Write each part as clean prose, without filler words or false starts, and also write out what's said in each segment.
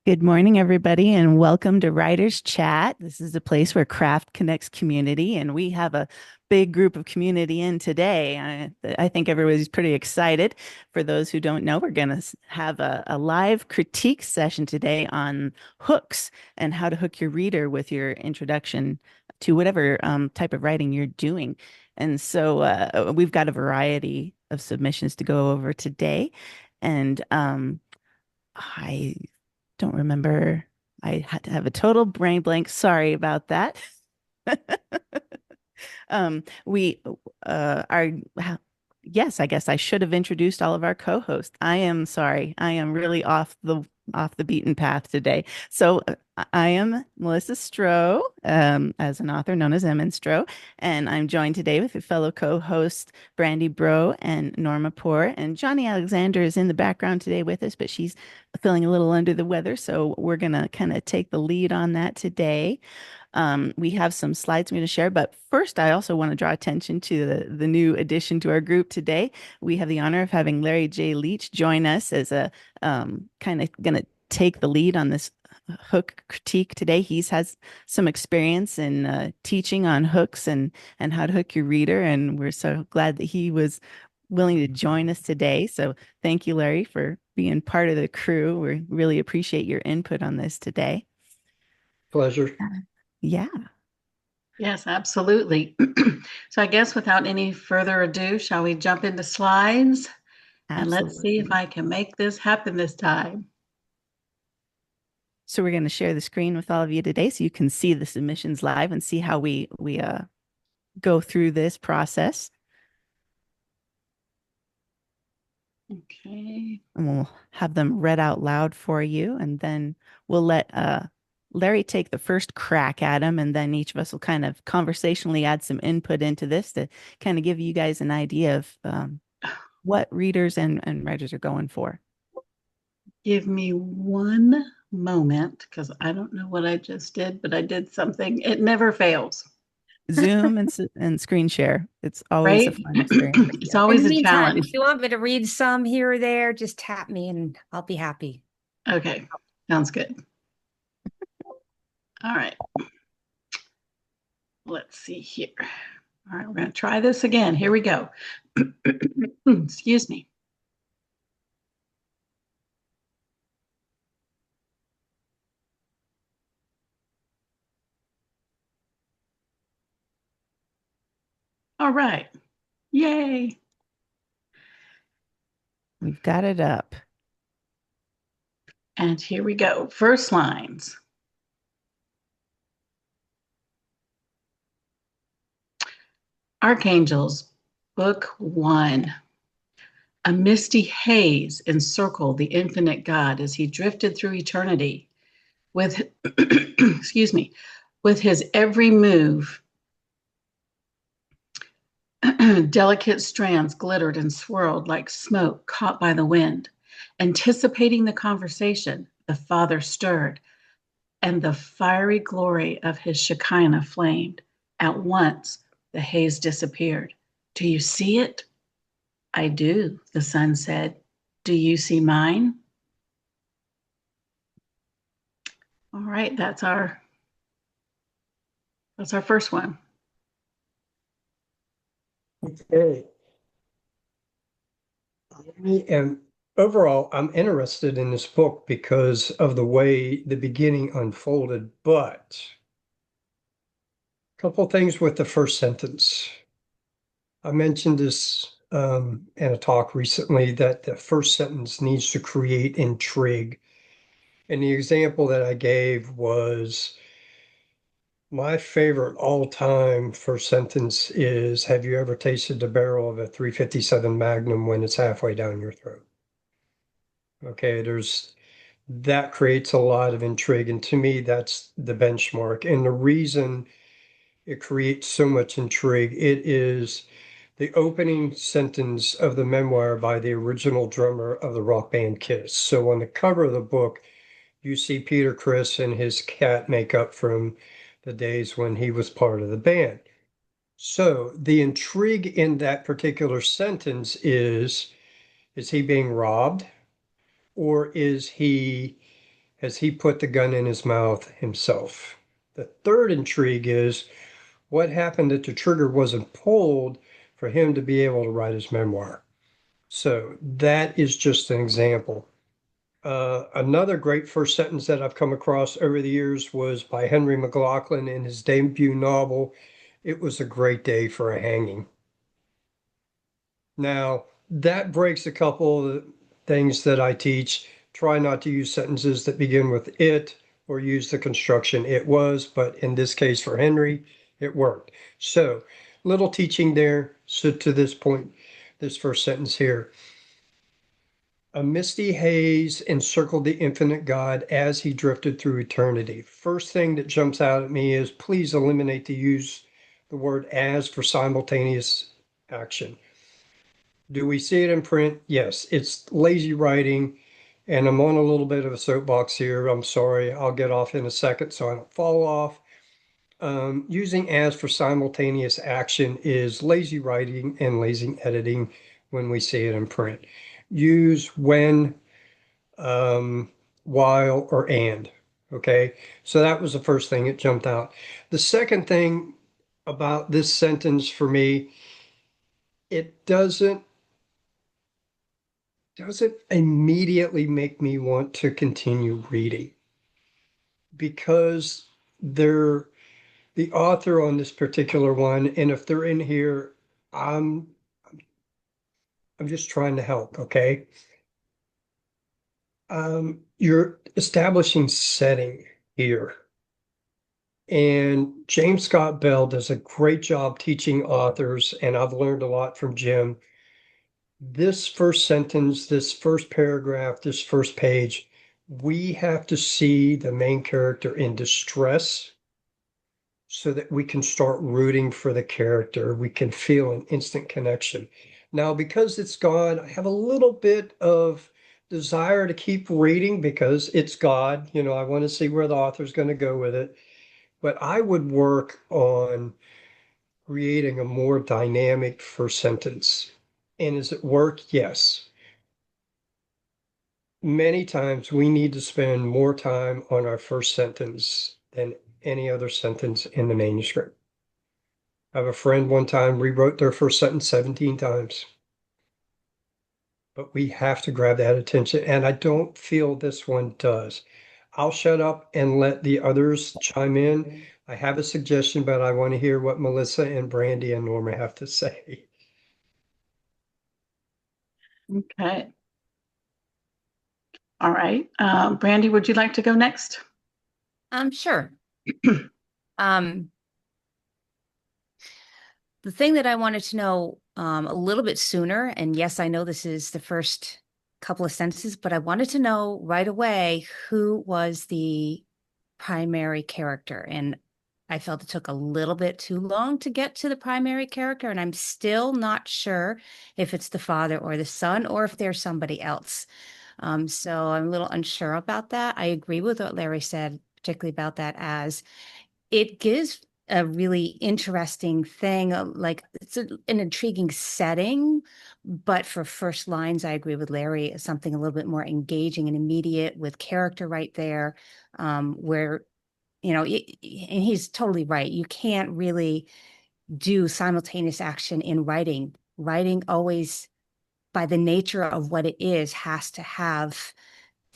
Good morning, everybody, and welcome to Writers Chat. This is a place where craft connects community, and we have a big group of community in today. I think everybody's pretty excited. For those who don't know, we're going to have a live critique session today on hooks and how to hook your reader with your introduction to whatever type of writing you're doing. And so we've got a variety of submissions to go over today. And I don't remember. I had to have a total brain blank. Sorry about that. We are, yes, I guess I should have introduced all of our co-hosts. I am sorry. I am really off the beaten path today. So I am Melissa Stroh, as an author known as Emmon Stroh, and I'm joined today with a fellow co-host Brandy Bro and Norma Poor. And Johnny Alexander is in the background today with us, but she's feeling a little under the weather, so we're gonna kind of take the lead on that today. We have some slides I'm going to share, but first, I also want to draw attention to the new addition to our group today. We have the honor of having Larry J. Leach join us as a kind of going to take the lead on this hook critique today. He's has some experience in teaching on hooks and how to hook your reader, and we're so glad that he was willing to join us today. So thank you, Larry, for being part of the crew. We really appreciate your input on this today. Pleasure. Yeah, Yes, absolutely. So I guess without any further ado, shall we jump into slides? And let's see if absolutely. I can make this happen this time. So we're going to share the screen with all of you today so you can see the submissions live and see how we go through this process. Okay. And we'll have them read out loud for you, and then we'll let Larry take the first crack at them, and then each of us will kind of conversationally add some input into this to kind of give you guys an idea of what readers and writers are going for. Give me one moment because I don't know what I just did, but I did something. It never fails, Zoom and screen share. It's always a right? fun experience. It's Yeah. In the always a meantime, challenge. if you want me to read some here or there, just tap me and I'll be happy. Okay, sounds good. All right. Let's see here. All right, we're going to try this again. Here we go. Excuse me. All right. Yay. We've got it up. And here we go. First lines. Archangels, Book 1. A misty haze encircled the infinite God as he drifted through eternity with, excuse me, with his every move. Delicate strands glittered and swirled like smoke caught by the wind. Anticipating the conversation, the Father stirred, and the fiery glory of his Shekinah flamed. At once, the haze disappeared. Do you see it? I do, the Son said. Do you see mine? All right, that's our first one. Okay. Overall, I'm interested in this book because of the way the beginning unfolded, but a couple things with the first sentence. I mentioned this in a talk recently that the first sentence needs to create intrigue. And the example that I gave was my favorite all-time first sentence is, have you ever tasted the barrel of a 357 Magnum when it's halfway down your throat? Okay, that creates a lot of intrigue. And to me, that's the benchmark. And the reason it creates so much intrigue, it is the opening sentence of the memoir by the original drummer of the rock band Kiss. So on the cover of the book, you see Peter Criss in his cat makeup from the days when he was part of the band. So the intrigue in that particular sentence is he being robbed, or has as he put the gun in his mouth himself. The third intrigue is what happened that the trigger wasn't pulled for him to be able to write his memoir. So that is just an example. Another great first sentence that I've come across over the years was by Henry McLaughlin in his debut novel, "It was a great day for a hanging." Now, that breaks a couple of things that I teach. Try not to use sentences that begin with it or use the construction "it was," but in this case for Henry, it worked. So, little teaching there. So to this point, this first sentence here. A misty haze encircled the infinite God as he drifted through eternity. First thing that jumps out at me is please eliminate the word "as" for simultaneous action. Do we see it in print? Yes, it's lazy writing, and I'm on a little bit of a soapbox here. I'm sorry, I'll get off in a second so I don't fall off. Using "as" for simultaneous action is lazy writing and lazy editing when we see it in print. Use "when," "while," or "and." Okay, so that was the first thing that jumped out. The second thing about this sentence for me, it doesn't immediately make me want to continue reading because they're the author on this particular one, and if they're in here, I'm just trying to help, okay? You're establishing setting here. And James Scott Bell does a great job teaching authors, and I've learned a lot from Jim. This first sentence, this first paragraph, this first page, we have to see the main character in distress so that we can start rooting for the character. We can feel an instant connection. Now, because it's God, I have a little bit of desire to keep reading because it's God. You know, I want to see where the author's going to go with it. But I would work on creating a more dynamic first sentence. And does it work? Yes. Many times we need to spend more time on our first sentence than any other sentence in the manuscript. I have a friend one time rewrote their first sentence 17 times. But we have to grab that attention, and I don't feel this one does. I'll shut up and let the others chime in. I have a suggestion, but I want to hear what Melissa and Brandy and Norma have to say. Okay. All right. Brandy, would you like to go next? Sure. Um, the thing that I wanted to know a little bit sooner, and yes, I know this is the first couple of sentences, but I wanted to know right away who was the primary character. And I felt it took a little bit too long to get to the primary character, and I'm still not sure if it's the father or the son or if there's somebody else. So I'm a little unsure about that. I agree with what Larry said, particularly about that, as it gives a really interesting thing, like it's an intriguing setting, but for first lines, I agree with Larry, something a little bit more engaging and immediate with character right there, where, you know, and he's totally right. You can't really do simultaneous action in writing. Writing always, by the nature of what it is, has to have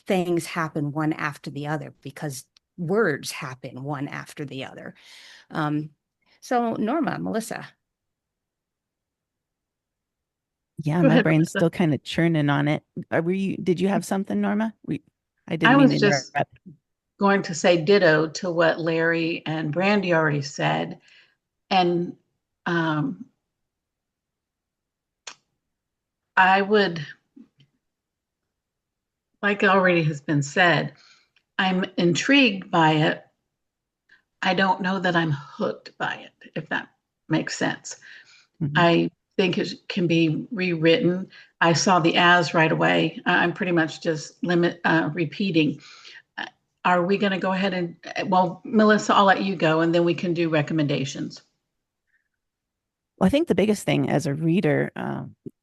things happen one after the other because words happen one after the other. So Norma, Melissa. Yeah, Go my ahead, brain's Melissa. still kind of churning on it. Did you have something, Norma? I I didn't mean to was just interrupt. going to say ditto to what Larry and Brandy already said. And I would, like already has been said, I'm intrigued by it. I don't know that I'm hooked by it, if that makes sense. Mhm. I think it can be rewritten. I saw the "as" right away. I'm pretty much just repeating. Are we going to go ahead and, well, Melissa, I'll let you go and then we can do recommendations. Well, I think the biggest thing as a reader,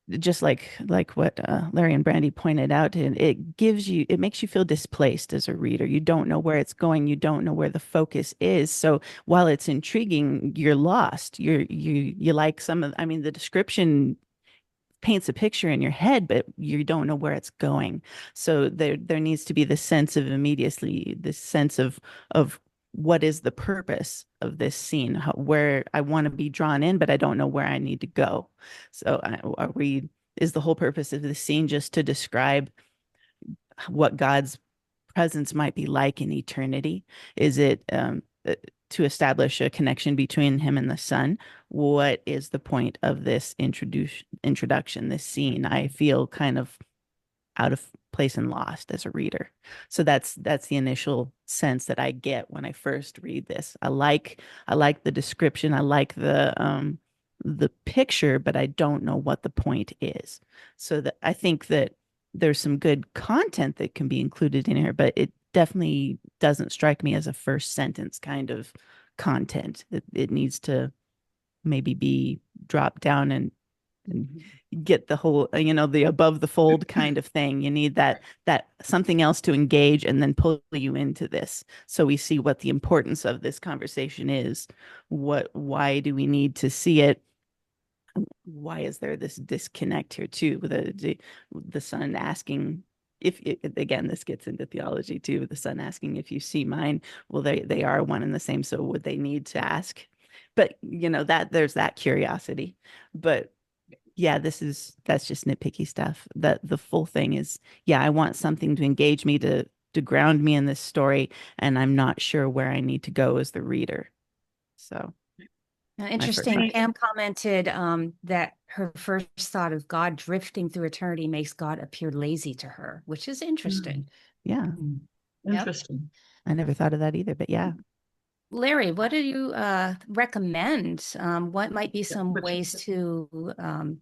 just like what Larry and Brandy pointed out, and it makes you feel displaced as a reader. You don't know where it's going. You don't know where the focus is. So while it's intriguing, you're lost. You like I mean, the description paints a picture in your head, but you don't know where it's going. So there needs to be this sense of immediacy, this sense of what is the purpose of this scene, where I want to be drawn in, but I don't know where I need to go. So is the whole purpose of the scene just to describe what God's presence might be like in eternity? Is it to establish a connection between him and the son? What is the point of this introduction, this scene? I feel kind of out of place and lost as a reader. So that's the initial sense that I get when I first read this. I like the description. I like the picture, but I don't know what the point is. So that I think that there's some good content that can be included in here, but it definitely doesn't strike me as a first sentence kind of content. It needs to maybe be dropped down and get the whole, the above the fold kind of thing. You need that something else to engage and then pull you into this. So we see what the importance of this conversation is. Why do we need to see it? Why is there this disconnect here too? The son asking if again, this gets into theology too, the son asking if you see mine. Well, they are one and the same. So would they need to ask? But that there's that curiosity. But yeah, that's just nitpicky stuff. The full thing is, yeah, I want something to engage me, to ground me in this story, and I'm not sure where I need to go as the reader. So interesting. Pam commented that her first thought of God drifting through eternity makes God appear lazy to her, which is interesting. Yeah. Interesting. I never thought of that either, but yeah. Larry, what do you recommend? What might be some ways to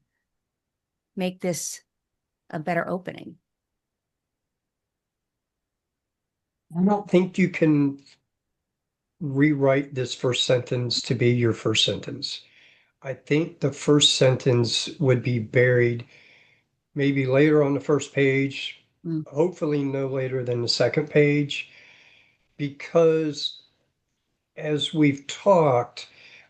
make this a better opening? I don't think you can rewrite this first sentence to be your first sentence. I think the first sentence would be buried maybe later on the first page, hopefully no later than the second page, because as we've talked,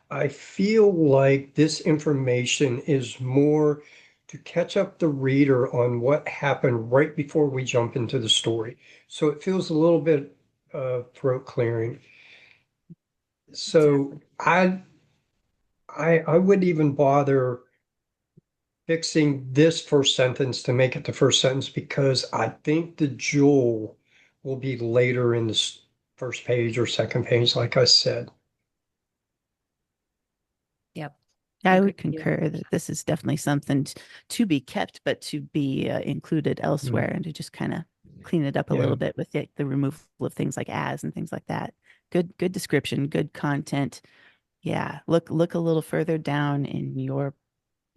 I feel like this information is more to catch up the reader on what happened right before we jump into the story. So it feels a little bit throat clearing. So I wouldn't even bother fixing this first sentence to make it the first sentence, because I think the jewel will be later in the first page or second page, like I said. Yep. I would concur that this is definitely something to be kept, but to be included elsewhere, and to just kind of clean it up a little bit with the removal of things like as and things like that. Good description, good content. Yeah, look a little further down in your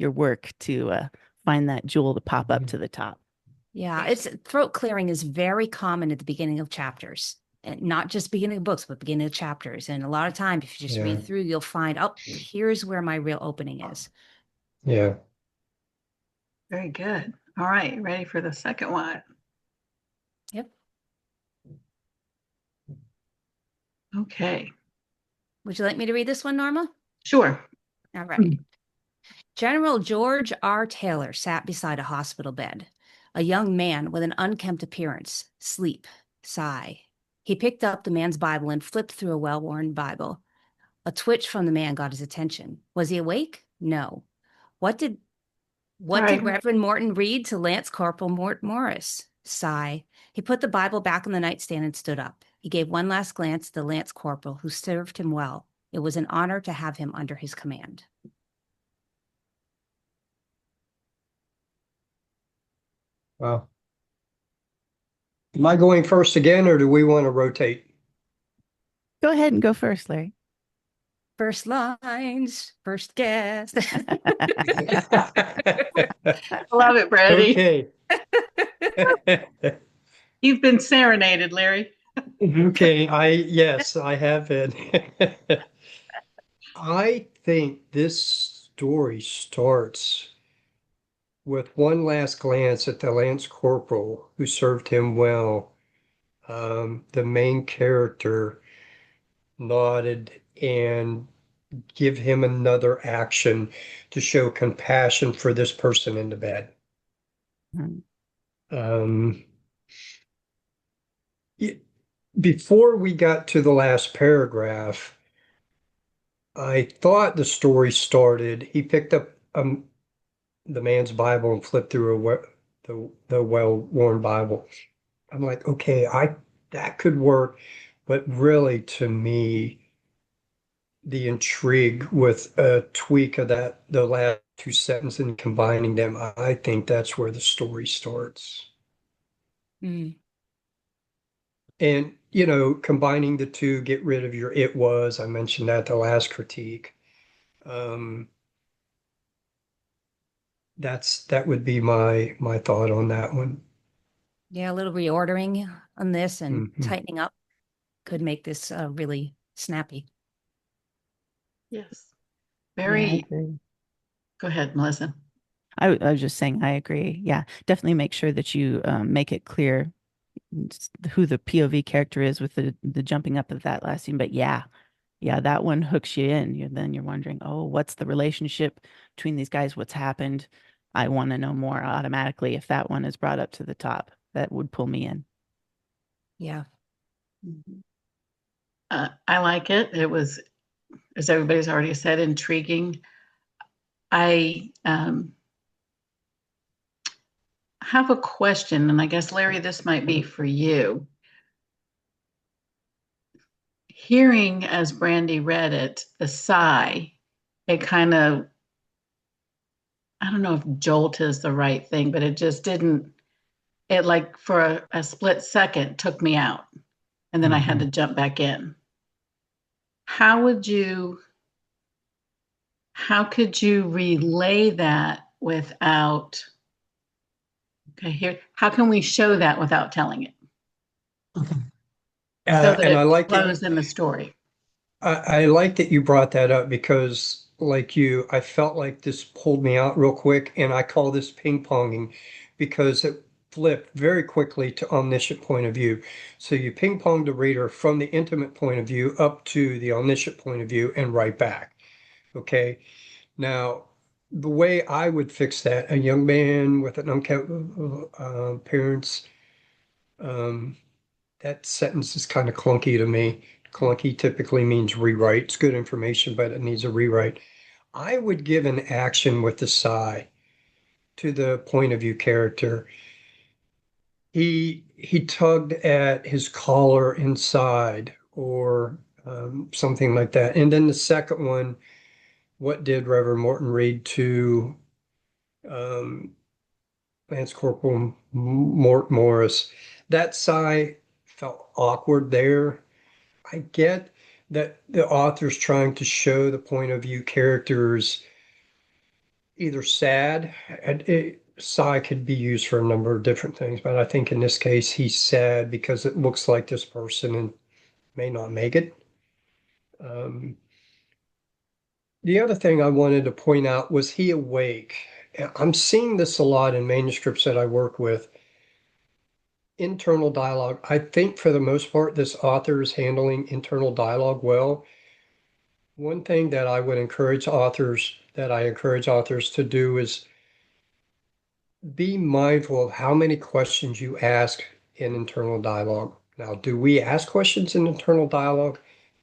work to find that jewel to pop up to the top. Yeah, it's throat clearing is very common at the beginning of chapters. And not just beginning of books, but beginning of chapters. And a lot of times, if you just read through, you'll find, oh, here's where my real opening is. Yeah. Very good. All right, ready for the second one? Yep. Okay. Would you like me to read this one, Norma? Sure. All right. General George R. Taylor sat beside a hospital bed, a young man with an unkempt appearance. Sleep, sigh. He picked up the man's Bible and flipped through a well-worn Bible. A twitch from the man got his attention. Was he awake? No. What did Reverend Morton read to Lance Corporal Mort Morris? Sigh. He put the Bible back on the nightstand and stood up. He gave one last glance at the Lance Corporal, who served him well. It was an honor to have him under his command. Wow. Am I going first again, or do we want to rotate? Go ahead and go first, Larry. First lines, first guest. Love it, Brandy. Okay. You've been serenaded, Larry. Okay, yes, I have been. I think this story starts with one last glance at the Lance Corporal who served him well, the main character nodded and give him another action to show compassion for this person in the bed. Mhm. Um, Before we got to the last paragraph, I thought the story started. He picked up the man's Bible and flipped through the well-worn Bible. I'm like, okay, that could work, but really, to me, the intrigue with a tweak of the last two sentences and combining them, I think that's where the story starts. Mm. And, combining the two, get rid of your "it was." I mentioned that the last critique. Um, that would be my thought on that one. Yeah, a little reordering on this and Mhm. tightening up could make this really snappy. Yes. Yeah, I Very, agree. go ahead, Melissa. I was just saying, I agree. Yeah, definitely make sure that you make it clear who the POV character is with the jumping up of that last scene. But yeah, that one hooks you in. Then you're wondering, oh, what's the relationship between these guys? What's happened? I want to know more automatically. If that one is brought up to the top, that would pull me in. Yeah. Mhm. I like it. It was, as everybody's already said, intriguing. I have a question, and I guess, Larry, this might be for you. Hearing as Brandy read it, the sigh, it kind of, I don't know if jolt is the right thing, but it just didn't, it like for a split second took me out. And then I had to jump back in. How would you, how could you relay that without, okay, here, how can we show that without telling it? So that And I it like it. flows in the story. I like that you brought that up because, like you, I felt like this pulled me out real quick, and I call this ping-ponging because it flipped very quickly to omniscient point of view. So you ping-pong the reader from the intimate point of view up to the omniscient point of view and right back. Okay. Now, the way I would fix that, a young man with an unkept parents, um, that sentence is kind of clunky to me. Clunky typically means rewrite. It's good information, but it needs a rewrite. I would give an action with the sigh to the point of view character. He tugged at his collar inside, or something like that. And then the second one, what did Reverend Morton Reed to um, Lance Corporal Mort Morris? That sigh felt awkward there. I get that the author's trying to show the point of view characters either sad, and sigh could be used for a number of different things, but I think in this case he's sad because it looks like this person may not make it. Um, the other thing I wanted to point out was he awake. I'm seeing this a lot in manuscripts that I work with. Internal dialogue. I think for the most part, this author is handling internal dialogue well. One thing that I encourage authors to do is be mindful of how many questions you ask in internal dialogue. Now, do we ask questions in internal dialogue?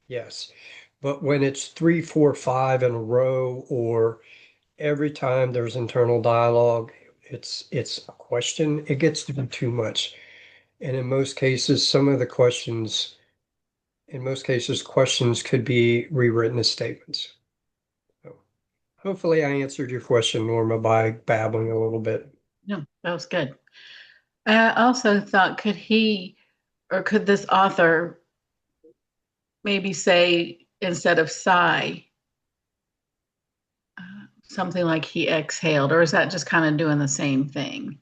Yes. But when it's 3, 4, 5 in a row, or every time there's internal dialogue, it's a question, it gets to be too much. And in most cases, questions could be rewritten as statements. So hopefully I answered your question, Norma, by babbling a little bit. No, that was good. I also thought, could he or could this author maybe say instead of sigh, something like he exhaled, or is that just kind of doing the same thing?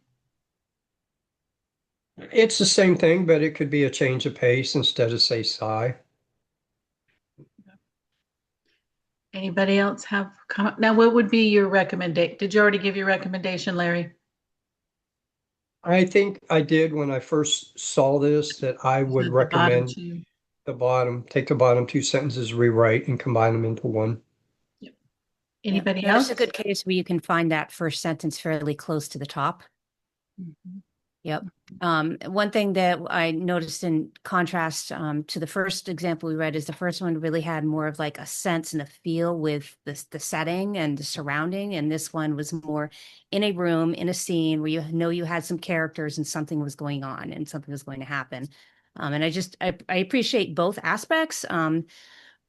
It's the same thing, but it could be a change of pace instead of say sigh. Anybody else have comment? Now, what would be your recommendation? Did you already give your recommendation, Larry? I think I did when I first saw this, that I would The bottom recommend two. take the bottom two sentences, rewrite and combine them into one. Anybody No, it's else? a good case where you can find that first sentence fairly close to the top. Mhm. Yep. One thing that I noticed in contrast to the first example we read is the first one really had more of like a sense and a feel with the setting and the surrounding. And this one was more in a room, in a scene where you know you had some characters and something was going on and something was going to happen. And I appreciate both aspects. And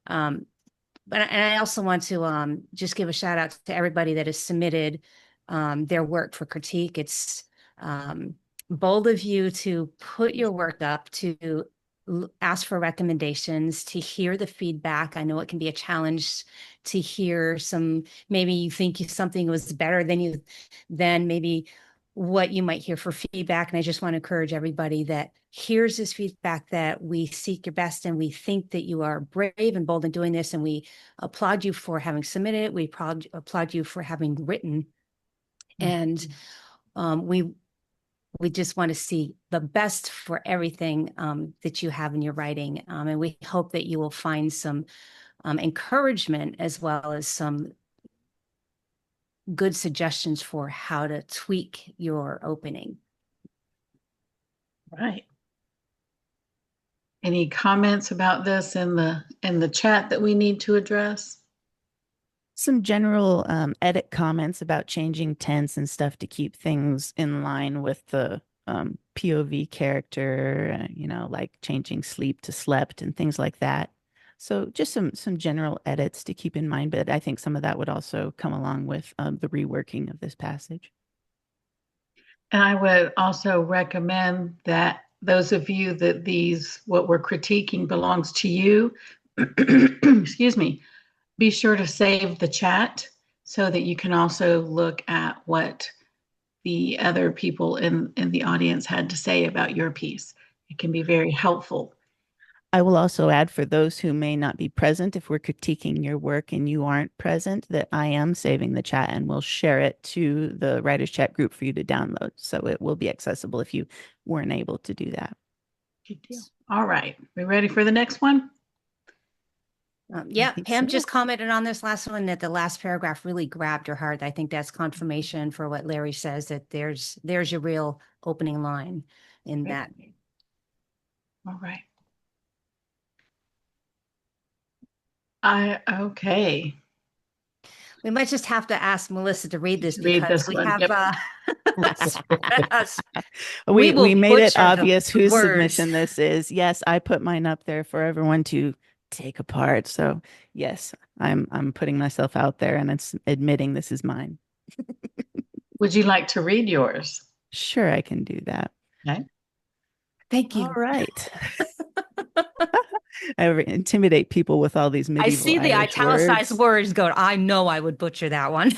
I also want to just give a shout out to everybody that has submitted their work for critique. It's bold of you to put your work up, to ask for recommendations, to hear the feedback. I know it can be a challenge to hear maybe you think something was better than maybe what you might hear for feedback. And I just want to encourage everybody that hears this feedback, that we seek your best and we think that you are brave and bold in doing this. And we applaud you for having submitted. We applaud you for having written. And we just want to see the best for everything that you have in your writing. And we hope that you will find some encouragement as well as some good suggestions for how to tweak your opening. Right. Any comments about this in the chat that we need to address? Some general edit comments about changing tense and stuff to keep things in line with the POV character, like changing sleep to slept and things like that. So just some general edits to keep in mind, but I think some of that would also come along with the reworking of this passage. And I would also recommend that those of you that what we're critiquing belongs to you, excuse me, be sure to save the chat so that you can also look at what the other people in the audience had to say about your piece. It can be very helpful. I will also add, for those who may not be present, if we're critiquing your work and you aren't present, that I am saving the chat and will share it to the writers chat group for you to download. So it will be accessible if you weren't able to do that. Good deal. All right. We ready for the next one? Yeah, Pam so. just commented on this last one that the last paragraph really grabbed her heart. I think that's confirmation for what Larry says, that there's your real opening line in that. All right. Okay. We might just have to ask Melissa to read this Read because this we one. have Yep. We made it butcher the obvious whose words. submission this is. Yes, I put mine up there for everyone to take apart. So yes, I'm putting myself out there and it's admitting this is mine. Would you like to read yours? Sure, I can do that. Okay. Thank you. All right. I intimidate people with all these medieval I see the Irish italicized words going. I know I would butcher that one.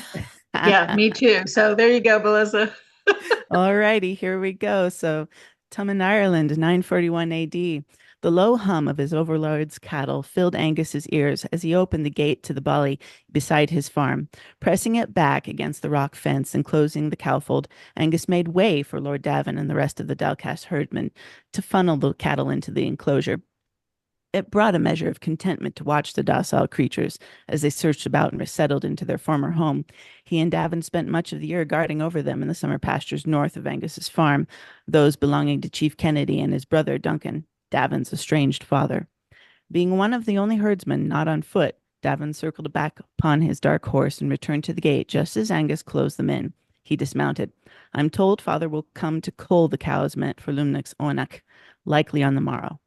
Yeah, me too. So there you go, Melissa. All righty, here we go. So, Tum Ireland, 941 AD. The low hum of his overlord's cattle filled Angus's ears as he opened the gate to the bolly beside his farm. Pressing it back against the rock fence and closing the cowfold, Angus made way for Lord Davin and the rest of the Delcast herdmen to funnel the cattle into the enclosure. It brought a measure of contentment to watch the docile creatures as they searched about and resettled into their former home. He and Davin spent much of the year guarding over them in the summer pastures north of Angus's farm, those belonging to Chief Kennedy and his brother Duncan, Davin's estranged father. Being one of the only herdsmen not on foot, Davin circled back upon his dark horse and returned to the gate just as Angus closed them in. He dismounted. I'm told father will come to cull the cows meant for Lumnach's Onak, likely on the morrow.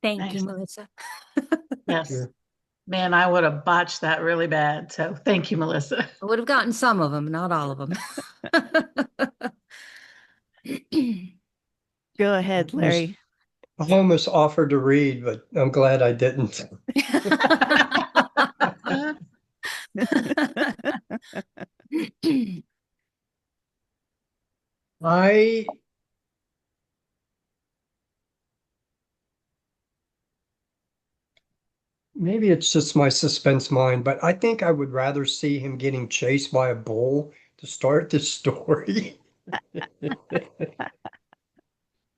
Thank you, Melissa. Yes. Sure. Man, I would have botched that really bad. So thank you, Melissa. I would have gotten some of them, not all of them. Go ahead, Larry. I almost offered to read, but I'm glad I didn't. I maybe it's just my suspense mind, but I think I would rather see him getting chased by a bull to start this story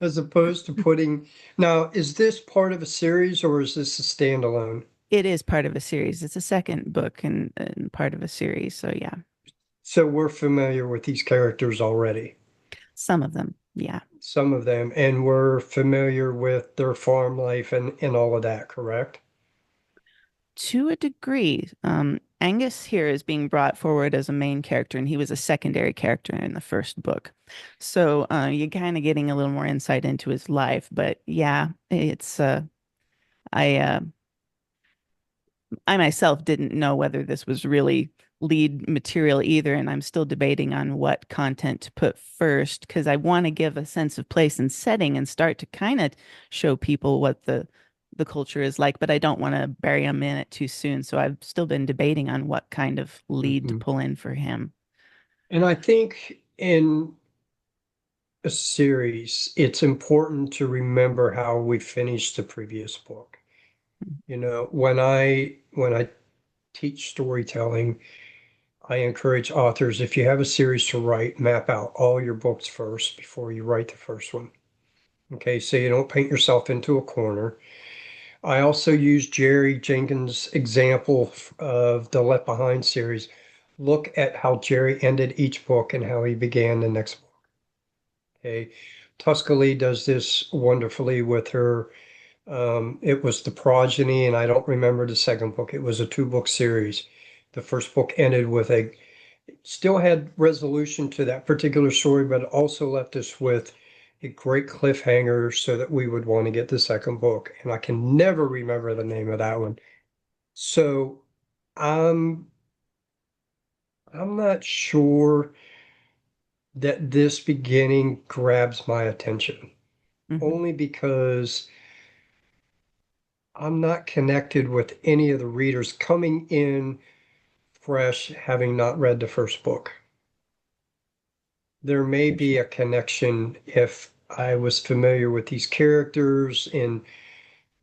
as opposed to putting. Now, is this part of a series or is this a standalone? It is part of a series. It's a second book and part of a series. So yeah, So we're familiar with these characters already, some of them. Yeah, some of them, and we're familiar with their farm life and all of that, correct? to a degree. Angus here is being brought forward as a main character, and he was a secondary character in the first book. So you're kind of getting a little more insight into his life. But yeah, it's I I myself didn't know whether this was really lead material either, and I'm still debating on what content to put first because I want to give a sense of place and setting and start to kind of show people what the culture is like, but I don't want to bury him in it too soon. So I've still been debating on what kind of lead to Mhm. pull in for him. And I think in a series, it's important to remember how we finished the previous book. You know, when I teach storytelling, I encourage authors, if you have a series to write, map out all your books first before you write the first one. Okay, so you don't paint yourself into a corner. I also use Jerry Jenkins' example of the Left Behind series. Look at how Jerry ended each book and how he began the next book. Okay, Tuscaloosa does this wonderfully with her. It was The Progeny, and I don't remember the second book. It was a two-book series. The first book ended with still had resolution to that particular story, but it also left us with a great cliffhanger so that we would want to get the second book. And I can never remember the name of that one. So I'm I'm not sure that this beginning grabs my attention, Mhm. only because I'm not connected with any of the readers coming in fresh, having not read the first book. There may For be sure. a connection if I was familiar with these characters and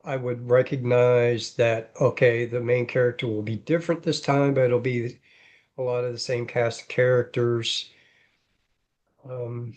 I would recognize that, okay, the main character will be different this time, but it'll be a lot of the same cast of characters. Um,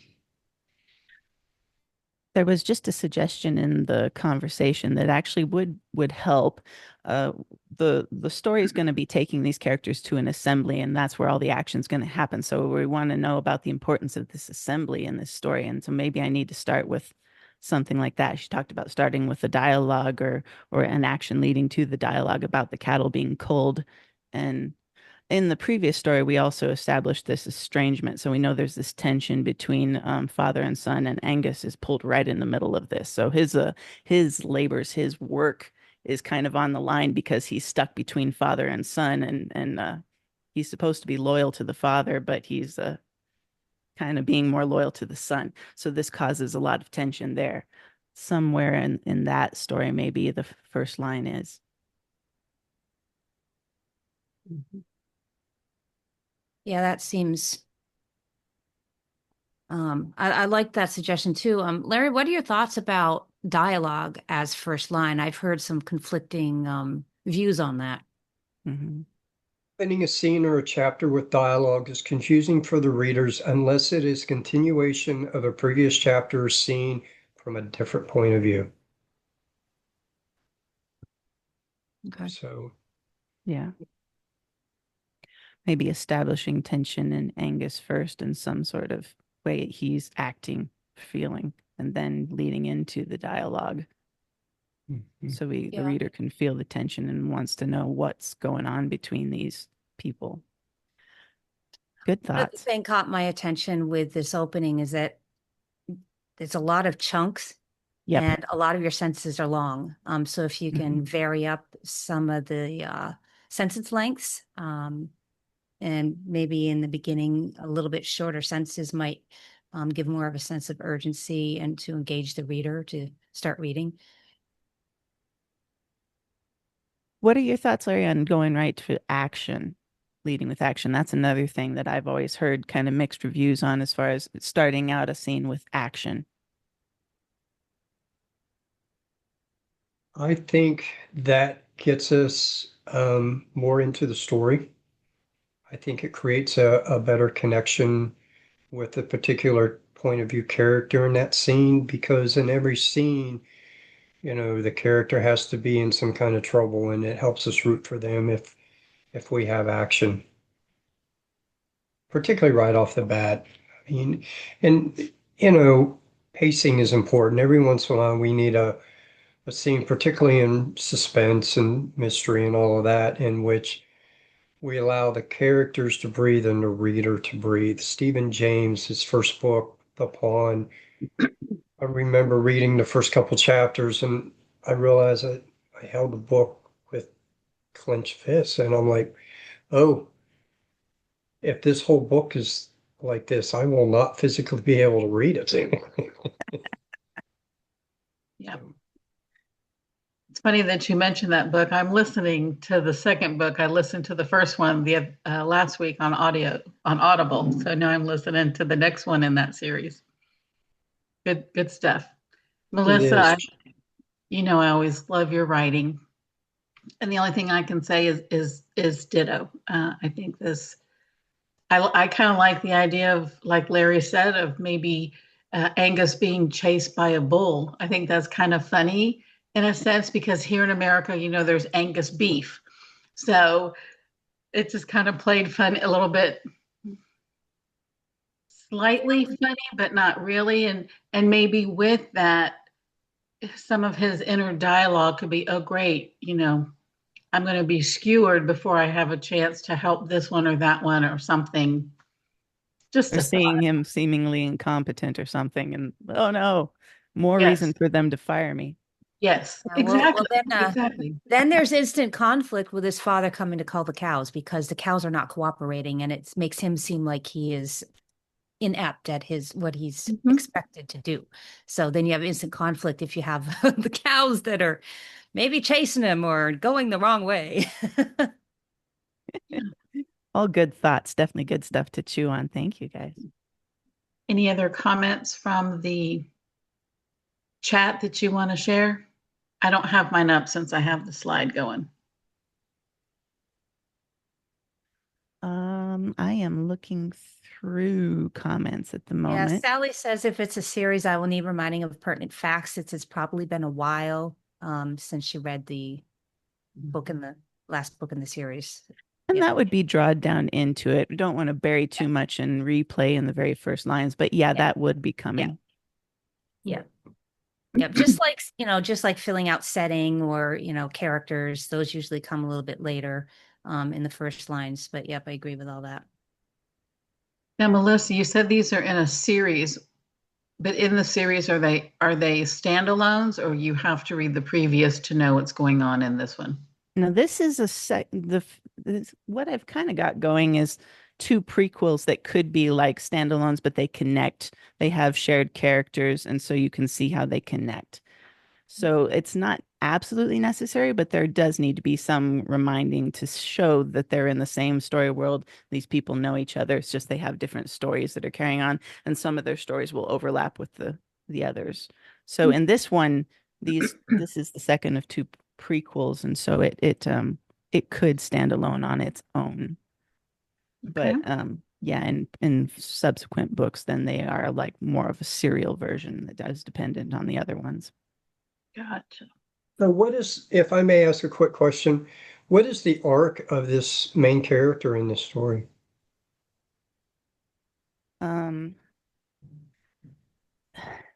There was just a suggestion in the conversation that actually would help. Uh, the story is going to be taking these characters to an assembly, and that's where all the action's going to happen. So we want to know about the importance of this assembly in this story, and so maybe I need to start with something like that. She talked about starting with a dialogue or an action leading to the dialogue about the cattle being culled, and in the previous story, we also established this estrangement. So we know there's this tension between father and son, and Angus is pulled right in the middle of this. So his labors, his work is kind of on the line because he's stuck between father and son, and he's supposed to be loyal to the father, but he's kind of being more loyal to the son. So this causes a lot of tension there. Somewhere in that story, maybe the first line is. Mhm. Yeah, that seems I like that suggestion too. Larry, what are your thoughts about dialogue as first line? I've heard some conflicting views on that. Mhm. Opening a scene or a chapter with dialogue is confusing for the readers unless it is continuation of a previous chapter or scene from a different point of view. Okay. So, Yeah. Maybe establishing tension in Angus first in some sort of way he's acting, feeling, and then leading into the dialogue. mhm. So the Yeah. reader can feel the tension and wants to know what's going on between these people. Good One of the thoughts. thing caught my attention with this opening is that there's a lot of chunks Yep. and a lot of your sentences are long. So if you can Mhm. vary up some of the sentence lengths, and maybe in the beginning, a little bit shorter sentences might give more of a sense of urgency and to engage the reader to start reading. What are your thoughts, Larry, on going right to action, leading with action? That's another thing that I've always heard kind of mixed reviews on as far as starting out a scene with action. I think that gets us more into the story. I think it creates a better connection with a particular point of view character in that scene, because in every scene, the character has to be in some kind of trouble, and it helps us root for them if we have action, particularly right off the bat. I mean, and pacing is important. Every once in a while, we need a scene, particularly in suspense and mystery and all of that, in which we allow the characters to breathe and the reader to breathe. Stephen James, his first book, The Pawn, I remember reading the first couple chapters and I realized that I held the book with clenched fists, and I'm like, oh, if this whole book is like this, I will not physically be able to read it. Yeah. It's funny that you mentioned that book. I'm listening to the second book. I listened to the first one the last week on Audible. So now I'm listening to the next one in that series. Good stuff. Melissa, is. I always love your writing. And the only thing I can say is ditto. I think I kind of like the idea of, like Larry said, of maybe Angus being chased by a bull. I think that's kind of funny in a sense, because here in America, there's Angus beef. So it just kind of played fun a little bit, slightly funny, but not really. And maybe with that, some of his inner dialogue could be, oh, great, I'm going to be skewered before I have a chance to help this one or that one or something. Just Or a seeing thought. him seemingly incompetent or something, and oh no, more Yes. reason for them to fire me. Yes, Well, exactly. then, Exactly. then there's instant conflict with his father coming to call the cows because the cows are not cooperating, and it makes him seem like he is inept at what he's Mhm. expected to do. So then you have instant conflict if you have the cows that are maybe chasing him or going the wrong way. All good thoughts, definitely good stuff to chew on. Thank you, guys. Any other comments from the chat that you want to share? I don't have mine up since I have the slide going. I am looking through comments at the Yeah, moment. Sally says if it's a series, I will need reminding of pertinent facts. It's probably been a while since she read the last book in the series. And Yep. that would be drawn down into it. We don't want to bury too much and replay in the very first lines, but yeah, that would be coming. Yeah. Yep. Just like filling out setting or, characters, those usually come a little bit later in the first lines. But yep, I agree with all that. Now, Melissa, you said these are in a series, but in the series, are they standalones, or you have to read the previous to know what's going on in this one? Now, this is what I've kind of got going is two prequels that could be like standalones, but they connect. They have shared characters, and so you can see how they connect. So it's not absolutely necessary, but there does need to be some reminding to show that they're in the same story world. These people know each other. It's just they have different stories that are carrying on, and some of their stories will overlap with the others. So in this one, this is the second of two prequels, and so it could stand alone on its own. Okay. But yeah, in subsequent books, then they are like more of a serial version that is dependent on the other ones. Gotcha. So if I may ask a quick question, what is the arc of this main character in this story? The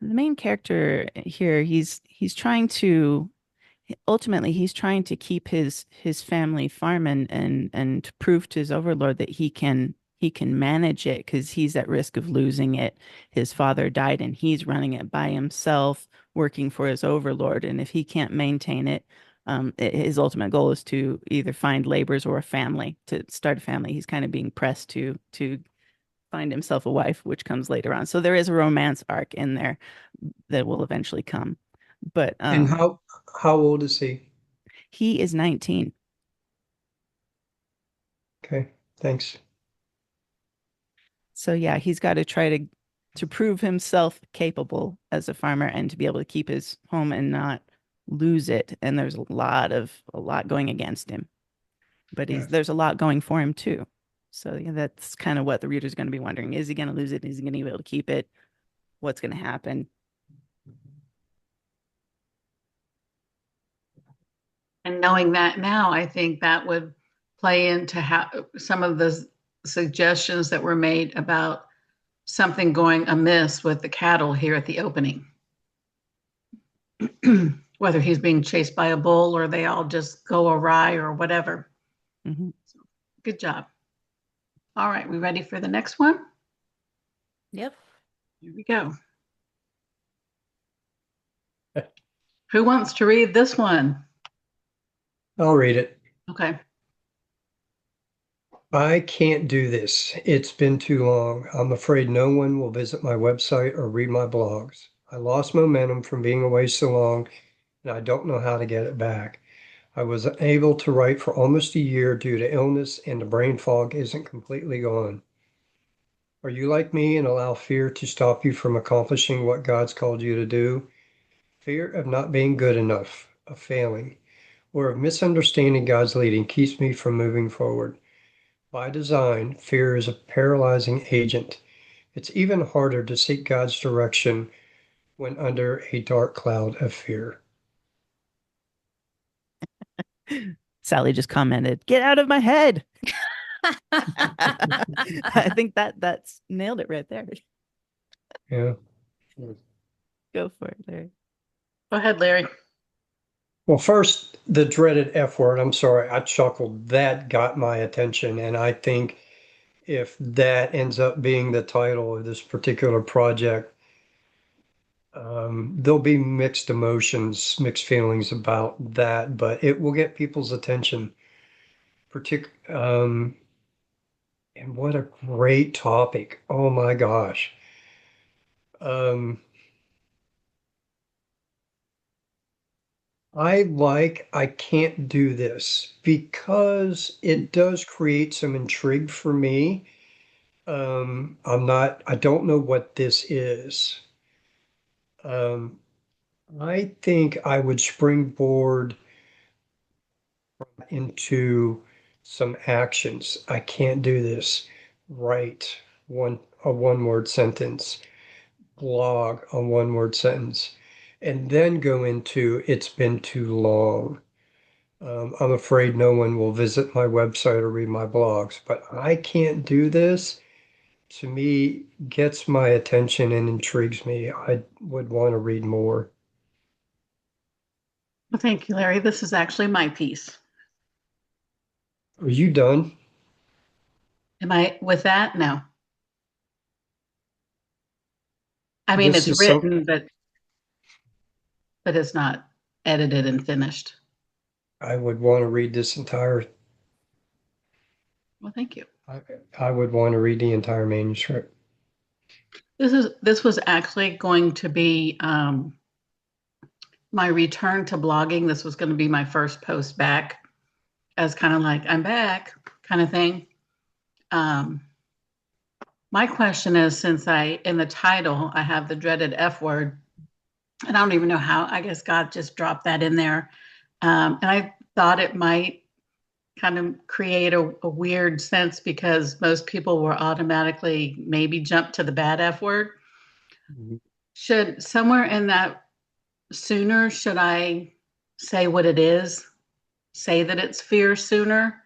main character here, he's trying to ultimately he's trying to keep his family farm and to prove to his overlord that he can manage it because he's at risk of losing it. His father died and he's running it by himself, working for his overlord. And if he can't maintain it, his ultimate goal is to either find laborers or a family, to start a family. He's kind of being pressed to find himself a wife, which comes later on. So there is a romance arc in there that will eventually come. But And how old is he? he is 19. Okay, thanks. So yeah, he's got to try to prove himself capable as a farmer and to be able to keep his home and not lose it. And there's a lot going against him. But Yeah. there's a lot going for him too. So yeah, that's kind of what the reader's going to be wondering. Is he going to lose it? Is he going to be able to keep it? What's going to happen? And knowing that now, I think that would play into how some of the suggestions that were made about something going amiss with the cattle here at the opening. Whether he's being chased by a bull or they all just go awry or whatever. Mm-hmm. So, good job. All right, we ready for the next one? Yep. Here we go. Who wants to read this one? I'll read it. Okay. I can't do this. It's been too long. I'm afraid no one will visit my website or read my blogs. I lost momentum from being away so long, and I don't know how to get it back. I was unable to write for almost a year due to illness, and the brain fog isn't completely gone. Are you like me and allow fear to stop you from accomplishing what God's called you to do? Fear of not being good enough, of failing, or of misunderstanding God's leading keeps me from moving forward. By design, fear is a paralyzing agent. It's even harder to seek God's direction when under a dark cloud of fear. Sally just commented, "Get out of my head." I think that's nailed it right there. Yeah. Go for it, Larry. Go ahead, Larry. Well, first, the dreaded F word. I'm sorry, I chuckled. That got my attention. And I think if that ends up being the title of this particular project, there'll be mixed emotions, mixed feelings about that, but it will get people's attention. And what a great topic. Oh my gosh. Um, I can't do this because it does create some intrigue for me. I don't know what this is. Um, I think I would springboard into some actions. I can't do this. Write a one word sentence, blog a one word sentence, and then go into it's been too long. I'm afraid no one will visit my website or read my blogs, but I can't do this. To me, gets my attention and intrigues me. I would want to read more. Well, thank you, Larry. This is actually my piece. Are you done? Am I with that? No. I mean, This it's is some, written, but it's not edited and finished. I would want to read this entire, Well, thank you. I would want to read the entire manuscript. This was actually going to be my return to blogging. This was going to be my first post back as kind of like I'm back kind of thing. My question is, since in the title I have the dreaded F word, and I don't even know how. I guess God just dropped that in there, and I thought it might kind of create a weird sense because most people were automatically maybe jump to the bad F word. Mhm. Should somewhere in that sooner, should I say what it is? Say that it's fear sooner?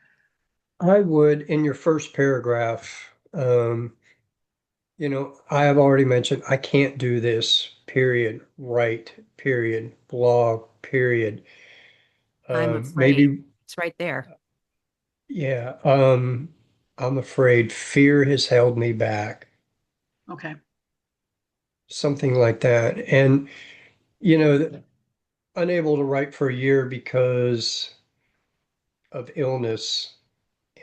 I would, in your first paragraph, I have already mentioned I can't do this, period, write, period, blog, period. I'm afraid. Maybe, It's right there. yeah, I'm afraid fear has held me back, Okay. something like that. And, you know, unable to write for a year because of illness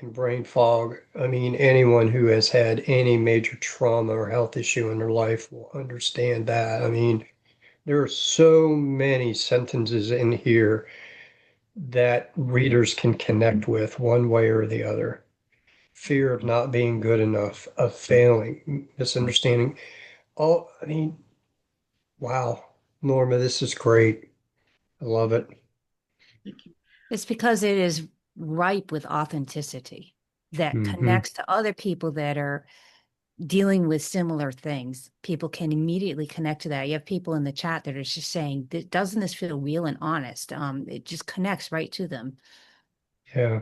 and brain fog. I mean, anyone who has had any major trauma or health issue in their life will understand that. I mean, there are so many sentences in here that readers can connect with one way or the other. Fear of not being good enough, of failing, misunderstanding. I mean, wow, Norma, this is great. I love it. Thank you. It's because it is ripe with authenticity that Mhm. connects to other people that are dealing with similar things. People can immediately connect to that. You have people in the chat that are just saying, doesn't this feel real and honest? It just connects right to them. Yeah.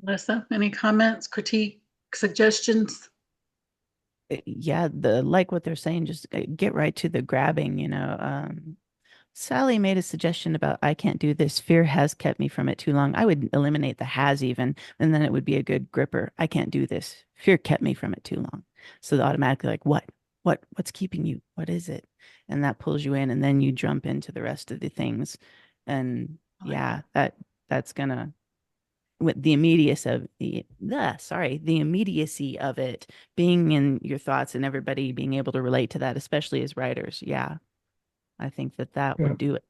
Melissa, any comments, critique, suggestions? Yeah, the like what they're saying, just get right to the grabbing, Sally made a suggestion about I can't do this. Fear has kept me from it too long. I would eliminate the has even, and then it would be a good gripper. I can't do this. Fear kept me from it too long. So the automatically like, what? What's keeping you? What is it? And that pulls you in, and then you jump into the rest of the things. And I like yeah, that's gonna with the immediacy of the immediacy of it being in your thoughts and everybody being able to relate to that, especially as writers. Yeah, I think that Yeah. would do it.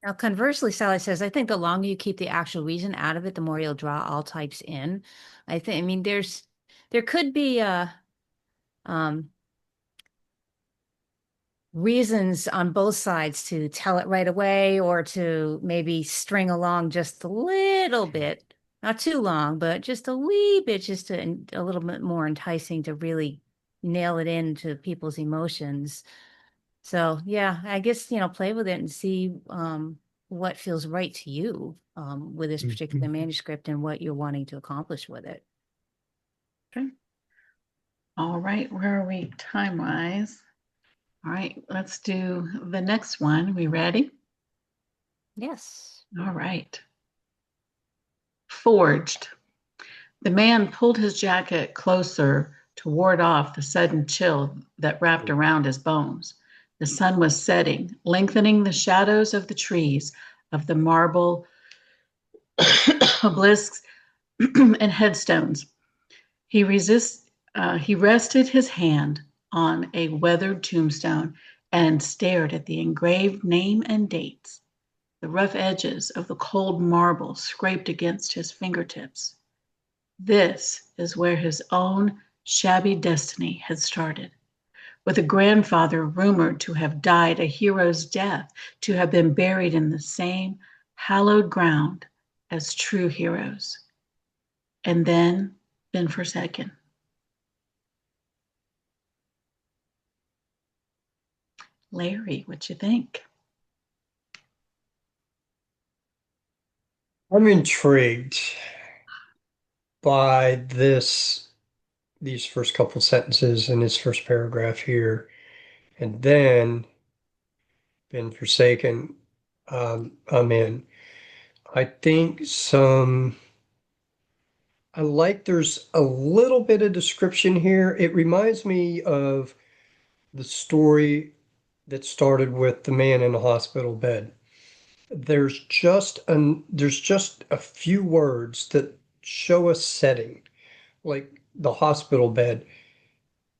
Now, conversely, Sally says, I think the longer you keep the actual reason out of it, the more you'll draw all types in. I mean, there could be um, reasons on both sides to tell it right away or to maybe string along just a little bit, not too long, but just a wee bit, just a little bit more enticing to really nail it into people's emotions. So yeah, I guess, play with it and see what feels right to you with this particular Mhm. manuscript and what you're wanting to accomplish with it. Okay. All right, where are we time-wise? All right, let's do the next one. We ready? Yes. All right. Forged. The man pulled his jacket closer to ward off the sudden chill that wrapped around his bones. The sun was setting, lengthening the shadows of the trees, of the marble obelisks and headstones. He rested his hand on a weathered tombstone and stared at the engraved name and dates. The rough edges of the cold marble scraped against his fingertips. This is where his own shabby destiny had started. With a grandfather rumored to have died a hero's death, to have been buried in the same hallowed ground as true heroes. And then been forsaken. Larry, what you think? I'm intrigued by these first couple sentences in this first paragraph here, and then been forsaken. I'm in. I think I like there's a little bit of description here. It reminds me of the story that started with the man in the hospital bed. There's just a few words that show a setting, like the hospital bed.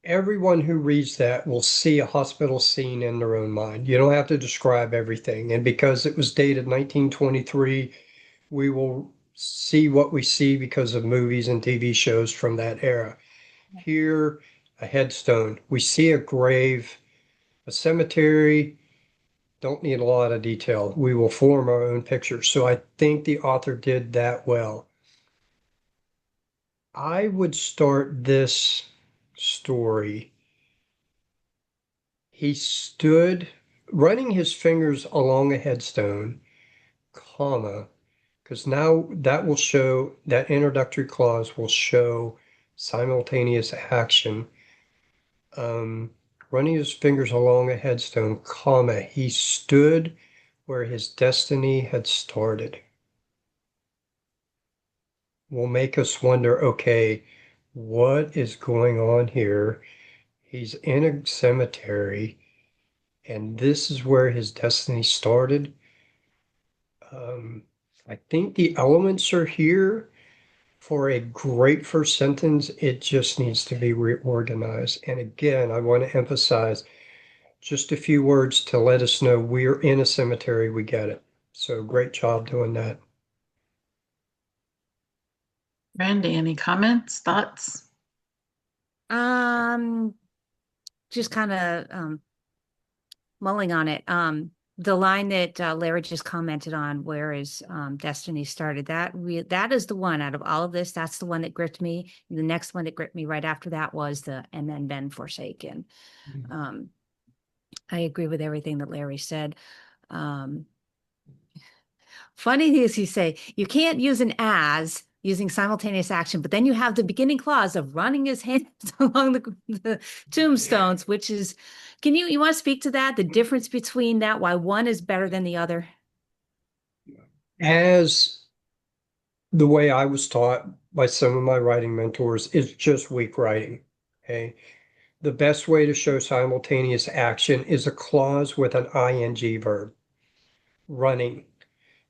Everyone who reads that will see a hospital scene in their own mind. You don't have to describe everything. And because it was dated 1923, we will see what we see because of movies and TV shows from that era. Here, a headstone. We see a grave, a cemetery. Don't need a lot of detail. We will form our own picture. So I think the author did that well. I would start this story. He stood running his fingers along a headstone, comma, because now that will show, that introductory clause will show simultaneous action. Um, Running his fingers along a headstone, comma, he stood where his destiny had started. Will make us wonder, okay, what is going on here? He's in a cemetery, and this is where his destiny started. I think the elements are here for a great first sentence. It just needs to be reorganized. And again, I want to emphasize just a few words to let us know we're in a cemetery. We get it. So great job doing that. Randy, any comments, thoughts? Um, just kind of mulling on it. the line that Larry just commented on, where is Destiny started, that is the one out of all of this. That's the one that gripped me. The next one that gripped me right after that was and then been forsaken. Um, I agree with everything that Larry said. Funny thing is, he say you can't use an as using simultaneous action, but then you have the beginning clause of running his hands along the tombstones, which is, you want to speak to that? The difference between that, why one is better than the other? As the way I was taught by some of my writing mentors is just weak writing. Okay. The best way to show simultaneous action is a clause with an ing verb. Running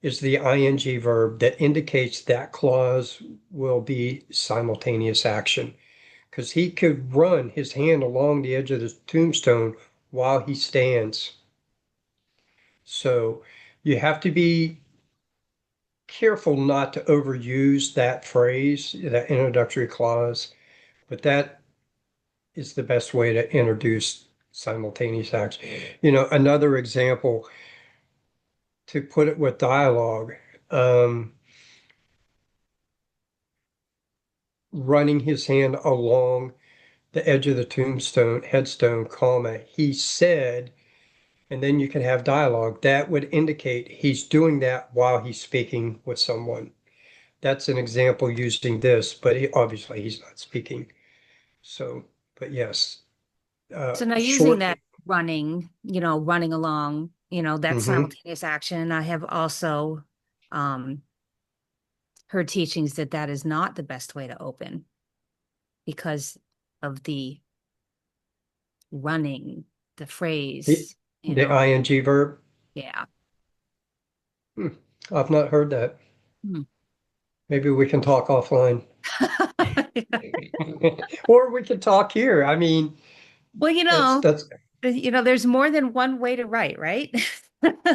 is the ing verb that indicates that clause will be simultaneous action. Because he could run his hand along the edge of the tombstone while he stands. So you have to be careful not to overuse that phrase, that introductory clause, but that is the best way to introduce simultaneous action. Another example to put it with dialogue, running his hand along the edge of the tombstone, headstone, comma, he said, and then you can have dialogue. That would indicate he's doing that while he's speaking with someone. That's an example using this, but obviously he's not speaking. So, but yes. So now using Short. that running along, that simultaneous action, I have also heard teachings that is not the best way to open because of the running, the phrase, The ing verb. Yeah. I've not heard that. Hmm. Maybe we can talk offline. Or we can talk here. I mean, well, that's there's more than one way to write, right?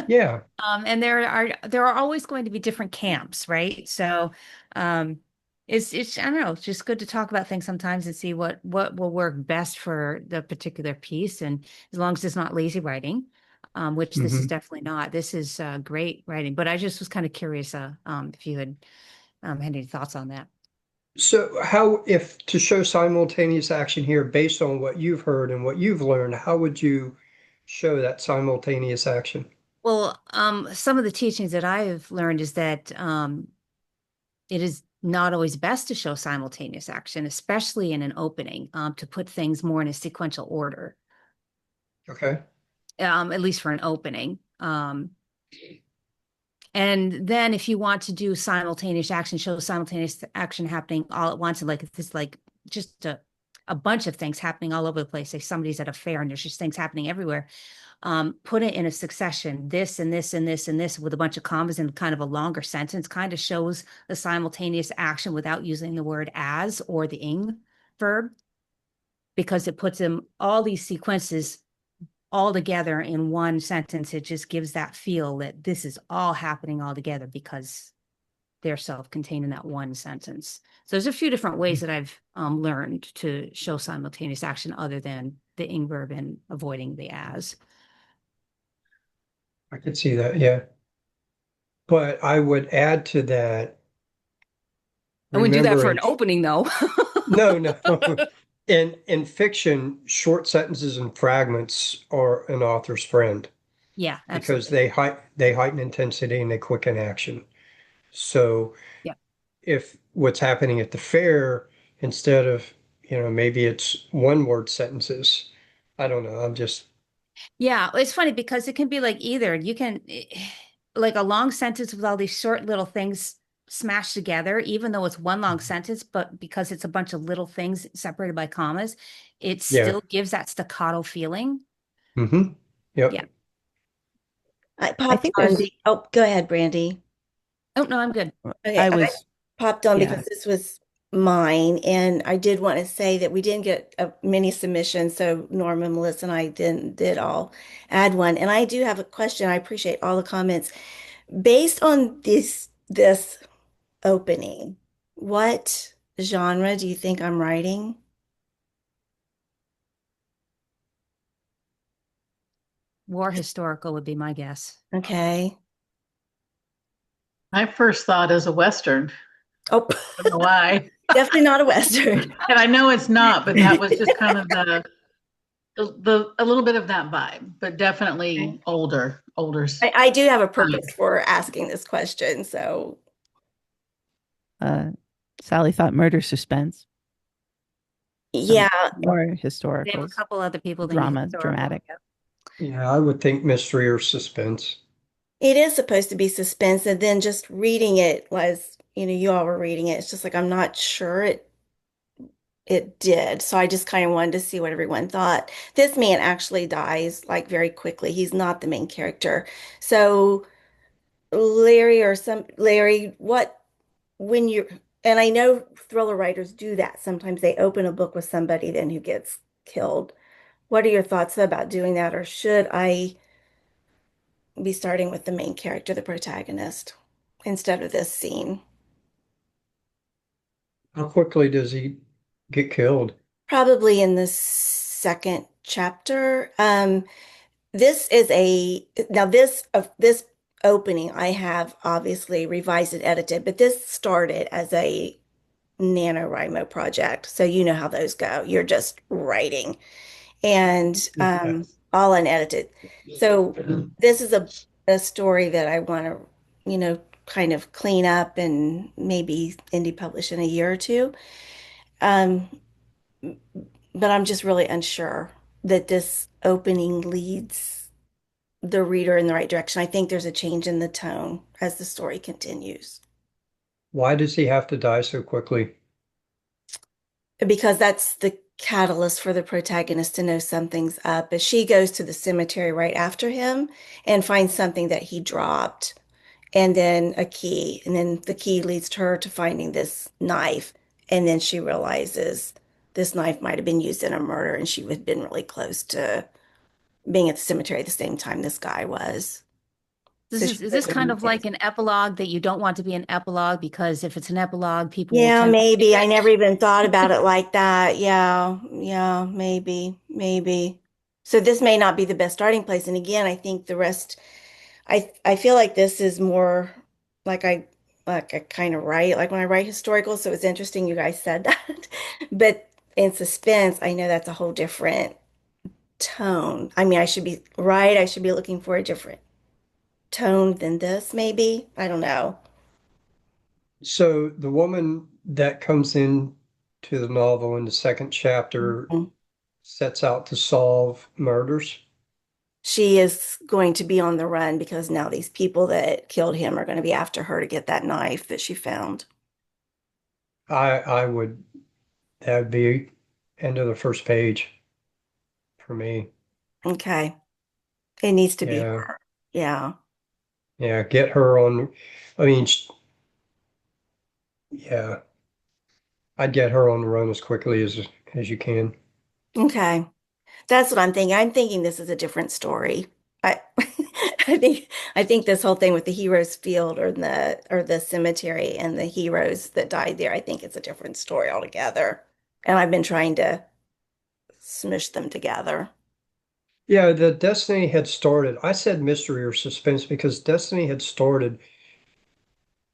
yeah. And there are always going to be different camps, right? So, it's I don't know, it's just good to talk about things sometimes and see what will work best for the particular piece. And as long as it's not lazy writing, which this is definitely not. This is great writing. But I just was kind of curious if you had any thoughts on that. So if to show simultaneous action here based on what you've heard and what you've learned, how would you show that simultaneous action? Well, some of the teachings that I have learned is that it is not always best to show simultaneous action, especially in an opening, to put things more in a sequential order. Okay. At least for an opening. And then if you want to do simultaneous action, show simultaneous action happening all at once, and like it's like just a bunch of things happening all over the place. Say somebody's at a fair and there's just things happening everywhere. Put it in a succession, this and this and this and this with a bunch of commas and kind of a longer sentence, kind of shows the simultaneous action without using the word as or the ing verb, because it puts them all these sequences all together in one sentence. It just gives that feel that this is all happening all together because they're self-contained in that one sentence. So there's a few different ways that I've learned to show simultaneous action other than the ing verb and avoiding the as. I could see that, yeah. But I would add to that. I wouldn't do that for an opening, though. No. In fiction, short sentences and fragments are an author's friend. Yeah, because absolutely. they heighten intensity and they quicken action. So Yeah. if what's happening at the fair, instead of, maybe it's one word sentences. I don't know. Yeah, it's funny because it can be like either. You can like a long sentence with all these short little things smashed together, even though it's one long sentence, but because it's a bunch of little things separated by commas, it still gives that staccato feeling. Mm-hmm. Yep. Yeah. I I popped think on. there's, Oh, go ahead, Brandy. Oh, no, I'm good. Okay, I I was, popped on yeah. because this was mine, and I did want to say that we didn't get many submissions, so Norma, Melissa, and I did all add one. And I do have a question. I appreciate all the comments. Based on this opening, what genre do you think I'm writing? war historical would be my guess. Okay. My first thought is a Western. Oh, I don't know why. definitely not a Western. And I know it's not, but that was just kind of the a little bit of that vibe, but definitely older. I do have a purpose for asking this question. So, Sally thought murder suspense, yeah, more They have a historical, couple other people than drama, historical. dramatic. Yep. Yeah, I would think mystery or suspense. it is supposed to be suspense. And then just reading it was, you all were reading it. It's just like, I'm not sure it did. So I just kind of wanted to see what everyone thought. This man actually dies like very quickly. He's not the main character. So Larry, when you're, and I know thriller writers do that. Sometimes they open a book with somebody then who gets killed. What are your thoughts about doing that? Or should I be starting with the main character, the protagonist, instead of this scene? How quickly does he get killed? Probably in the second chapter. This is now this opening I have obviously revised and edited, but this started as a NaNoWriMo project. So you know how those go. You're just writing and all unedited. So this is a story that I want to, kind of clean up and maybe indie publish in a year or two. Um, but I'm just really unsure that this opening leads the reader in the right direction. I think there's a change in the tone as the story continues. Why does he have to die so quickly? Because that's the catalyst for the protagonist to know something's up. As she goes to the cemetery right after him and finds something that he dropped, and then a key, and then the key leads to her to finding this knife, and then she realizes this knife might have been used in a murder, and she had been really close to being at the cemetery at the same time this guy was. Is this kind of like an epilogue that you don't want to be an epilogue, because if it's an epilogue, people will Yeah, tend to maybe. I never even thought about it like that. Yeah, yeah, maybe. So this may not be the best starting place. And again, I think the rest, I feel like this is more like I kind of write like when I write historical. So it's interesting you guys said that. But in suspense, I know that's a whole different tone. I mean, I should be right. I should be looking for a different tone than this, maybe. I don't know. So the woman that comes in to the novel in the second chapter Mhm. sets out to solve murders. She is going to be on the run because now these people that killed him are going to be after her to get that knife that she found. I would, that'd be end of the first page for me. Okay. It needs to be Yeah. her. Yeah. Yeah, get her on. I mean, yeah, I'd get her on the run as quickly as you can. Okay. That's what I'm thinking. I'm thinking this is a different story. I I think this whole thing with the heroes field or the cemetery and the heroes that died there, I think it's a different story altogether. And I've been trying to smush them together. Yeah, the Destiny had started. I said mystery or suspense because Destiny had started.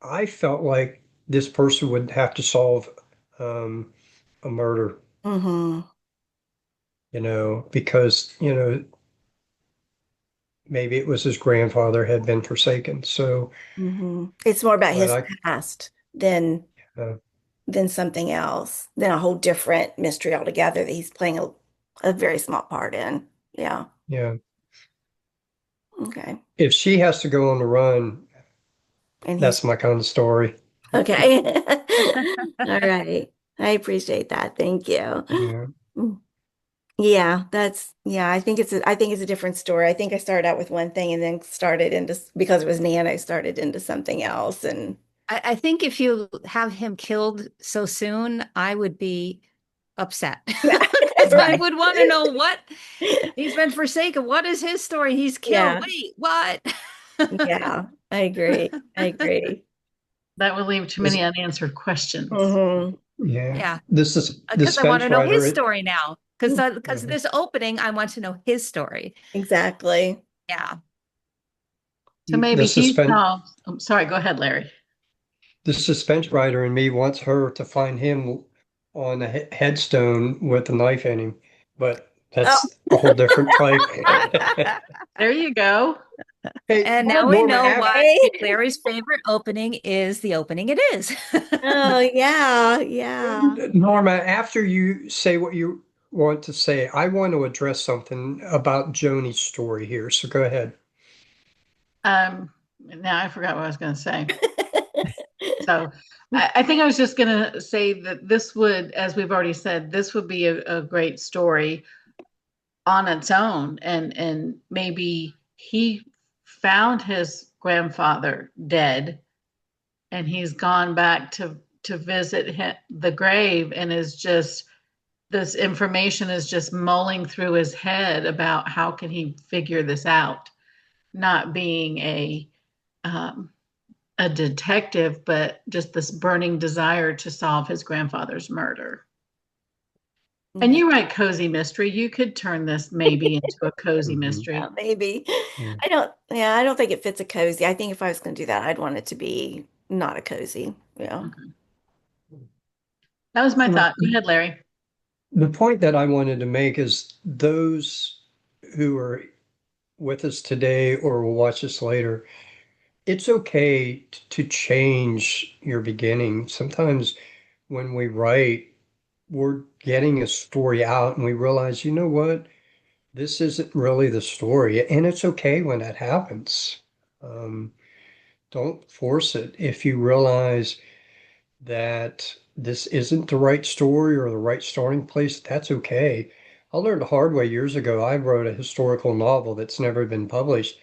I felt like this person would have to solve um, a murder, Hmm. because, maybe it was his grandfather had been forsaken. So, Hmm. It's more about but his past than uh, than something else, than a whole different mystery altogether that he's playing a very small part in. Yeah. yeah, Okay. if she has to go on the run, And he's that's my kind of story. okay. All right. I appreciate that. Thank you. Yeah. Yeah, I think it's a different story. I think I started out with one thing and then started into because it was Nan, I started into something else and I think if you have him killed so soon, I would be upset. 'Cause I Right. would want to know what he's been forsaken. What is his story? He's killed. Yeah. Wait, what? Yeah, I agree. I agree. That would leave too many unanswered questions. Hmm. Yeah. Yeah, This is the because I want suspense to know his writer. story now. Because Mhm. this opening, I want to know his story. Exactly. Yeah. So maybe The he suspense, solves. I'm sorry, go ahead, Larry. the suspense writer in me wants her to find him on a headstone with a knife in him, but Oh, that's a whole different type. There you go. Hey, And now we Norma, know after, why okay. Larry's favorite opening is the opening it is. Oh, yeah, yeah. Norma, after you say what you want to say, I want to address something about Joni's story here. So go ahead. Now I forgot what I was going to say. So I think I was just going to say that this would, as we've already said, this would be a great story on its own, and maybe he found his grandfather dead, and he's gone back to visit the grave, and is just this information is just mulling through his head about how can he figure this out, not being um, a detective, but just this burning desire to solve his grandfather's murder. And Yeah, you write cozy mystery. You could turn this maybe into a cozy mystery. maybe. Yeah. I don't think it fits a cozy. I think if I was going to do that, I'd want it to be not a cozy. Yeah. Okay. That was my thought. Go ahead, Larry. The point that I wanted to make is those who are with us today or will watch us later, it's okay to change your beginning. Sometimes when we write, we're getting a story out and we realize, you know what? This isn't really the story. And it's okay when that happens. Um, don't force it. If you realize that this isn't the right story or the right starting place, that's okay. I learned the hard way years ago. I wrote a historical novel that's never been published,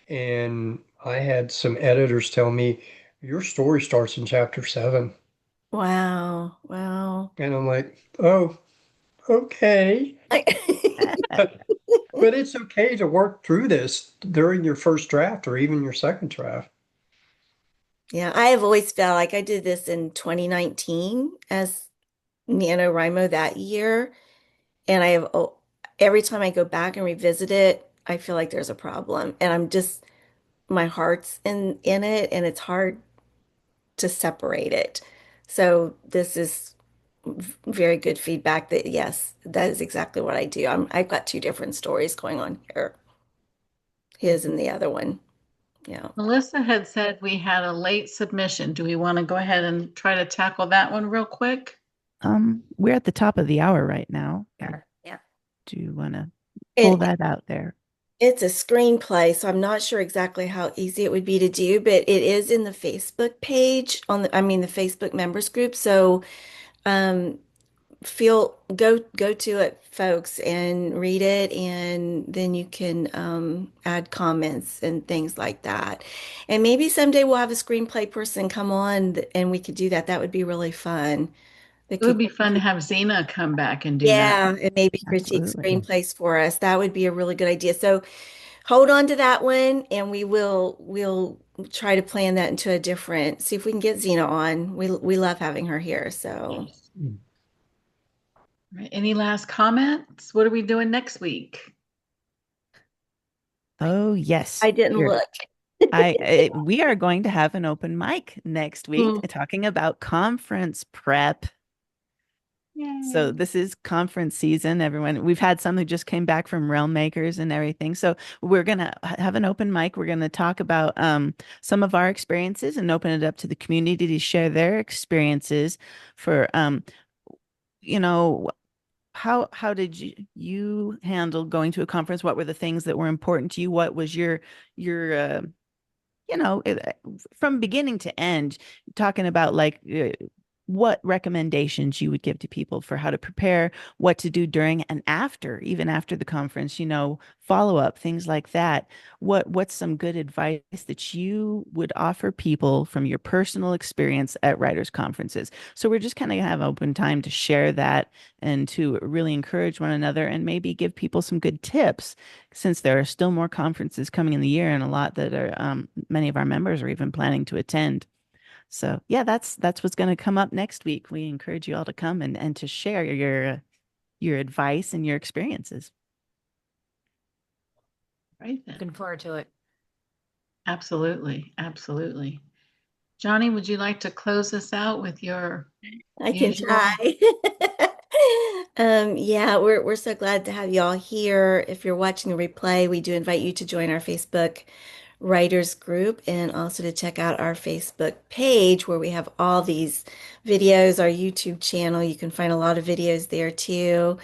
and I had some editors tell me, your story starts in chapter 7. Wow. Wow. And I'm like, oh, okay. But it's okay to work through this during your first draft or even your second draft. Yeah, I have always felt like I did this in 2019 as NaNoWriMo that year. And I have, oh, every time I go back and revisit it, I feel like there's a problem. And I'm just, my heart's in it, and it's hard to separate it. So this is very good feedback that yes, that is exactly what I do. I've got two different stories going on here, his and the other one. Yeah. Melissa had said we had a late submission. Do we want to go ahead and try to tackle that one real quick? We're at the top of the hour right now. Sure. Yeah. Do you want to pull that out there? It's a screenplay, so I'm not sure exactly how easy it would be to do, but it is in the Facebook page I mean, the Facebook members group. So, um, go to it, folks, and read it, and then you can add comments and things like that. And maybe someday we'll have a screenplay person come on, and we could do that. That would be really fun. They It would could, be fun to have Zena come back and do that. yeah, and maybe critique Absolutely. screenplays for us. That would be a really good idea. So hold on to that one, and we'll try to plan that into a different, see if we can get Zena on. We love having her here. So Yes. All right. Any last comments? What are we doing next week? Oh, yes. I didn't Here. look. We are going to have an open mic next week Mm. talking about conference prep. So Yay. this is conference season, everyone. We've had some who just came back from Realm Makers and everything. So we're gonna have an open mic. We're gonna talk about some of our experiences and open it up to the community to share their experiences for you know, how did you handle going to a conference? What were the things that were important to you? What was your from beginning to end, talking about like what recommendations you would give to people for how to prepare, what to do during and after, even after the conference, follow up, things like that. What's some good advice that you would offer people from your personal experience at writers conferences? So we're just kind of have open time to share that and to really encourage one another and maybe give people some good tips since there are still more conferences coming in the year and a lot that are many of our members are even planning to attend. So yeah, that's what's going to come up next week. We encourage you all to come and to share your advice and your experiences. Right then. Looking forward to it. Absolutely. Absolutely. Johnny, would you like to close us out with your I can usual? try. Yeah, we're so glad to have you all here. If you're watching the replay, we do invite you to join our Facebook writers group and also to check out our Facebook page where we have all these videos, our YouTube channel. You can find a lot of videos there too.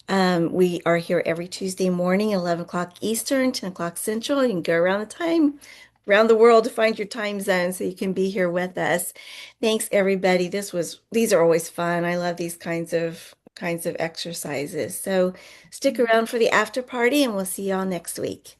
We are here every Tuesday morning, 11 o'clock Eastern, 10 o'clock Central. You can go around the world to find your time zone so you can be here with us. Thanks, everybody. These are always fun. I love these kinds of exercises. So stick around for the after party and we'll see y'all next week.